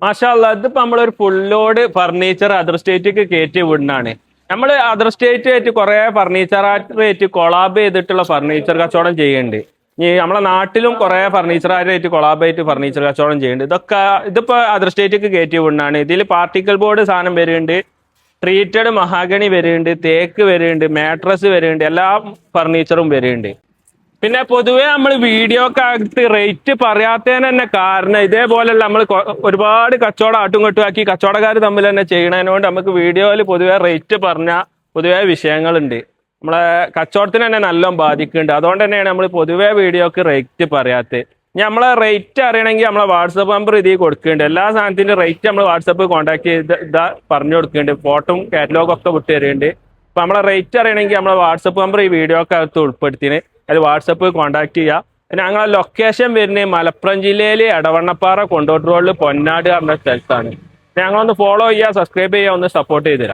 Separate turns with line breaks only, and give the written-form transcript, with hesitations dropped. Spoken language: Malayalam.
മാഷാ അല്ലാ ഇതിപ്പോ നമ്മളൊരു ഫുൾ ലോഡ് ഫർണിച്ചർ അതർ സ്റ്റേറ്റിക്ക് കയറ്റി വിടുന്നതാണ്. നമ്മൾ അതർ സ്റ്റേറ്റ് ആയിട്ട് കുറെ ഫർണിച്ചറായിട്ട് കൊളാബ് ചെയ്തിട്ടുള്ള ഫർണിച്ചർ കച്ചവടം ചെയ്യുന്നുണ്ട്. ഈ നമ്മളെ നാട്ടിലും കുറെ ഫർണിച്ചറായിട്ട് കൊളാബ് ആയിട്ട് ഫർണിച്ചർ കച്ചവടം ചെയ്യുന്നുണ്ട്. ഇതിപ്പോ അതർ സ്റ്റേറ്റിക്ക് കയറ്റി വിടുന്നതാണ്. ഇതിൽ പാർട്ടിക്കൽ ബോർഡ് സാധനം വരുന്നുണ്ട്, ട്രീറ്റഡ് മഹാഗണി വരുന്നുണ്ട്, തേക്ക് വരുന്നുണ്ട്, മാട്രസ് വരുന്നുണ്ട്, എല്ലാ ഫർണിച്ചറും വരുന്നുണ്ട്. പിന്നെ പൊതുവെ നമ്മൾ വീഡിയോക്കകത്ത് റേറ്റ് പറയാത്തതിന് തന്നെ കാരണം ഇതേപോലെയുള്ള നമ്മൾ ഒരുപാട് കച്ചവടം ആട്ടും കെട്ടും ആക്കി കച്ചവടക്കാർ തമ്മിൽ തന്നെ ചെയ്യണതിനോണ്ട് നമുക്ക് വീഡിയോയിൽ പൊതുവെ റേറ്റ് പറഞ്ഞ പൊതുവെ വിഷയങ്ങളുണ്ട്. നമ്മളെ കച്ചവടത്തിന് തന്നെ നല്ലോണം ബാധിക്കുന്നുണ്ട്. അതുകൊണ്ട് തന്നെയാണ് നമ്മൾ പൊതുവെ വീഡിയോക്ക് റേറ്റ് പറയാത്തത്. ഇനി നമ്മളെ റേറ്റ് അറിയണമെങ്കിൽ നമ്മളെ വാട്സപ്പ് നമ്പർ ഇതിൽ കൊടുക്കുന്നുണ്ട്. എല്ലാ സാധനത്തിൻ്റെ റേറ്റ് നമ്മൾ വാട്സപ്പ് കോൺടാക്ട് ചെയ്ത് ഇതാ പറഞ്ഞു കൊടുക്കുന്നുണ്ട്. ഫോട്ടോയും കാറ്റലോഗും ഒക്കെ വിട്ട് തരുന്നുണ്ട്. അപ്പോൾ നമ്മളെ റേറ്റ് അറിയണമെങ്കിൽ നമ്മളെ വാട്സപ്പ് നമ്പർ ഈ വീഡിയോക്കകത്ത് ഉൾപ്പെടുത്തിന് അത് വാട്സപ്പ് കോൺടാക്ട് ചെയ്യുക. പിന്നെ ഞങ്ങളെ ലൊക്കേഷൻ വരുന്നത് മലപ്പുറം ജില്ലയിൽ എടവണ്ണപ്പാറ കൊണ്ടോട്ട് റോഡിൽ പൊന്നാട് പറഞ്ഞ സ്ഥലത്താണ്. ഞങ്ങളൊന്ന് ഫോളോ ചെയ്യുക, സബ്സ്ക്രൈബ് ചെയ്യുക, ഒന്ന് സപ്പോർട്ട് ചെയ്ത് തരാം.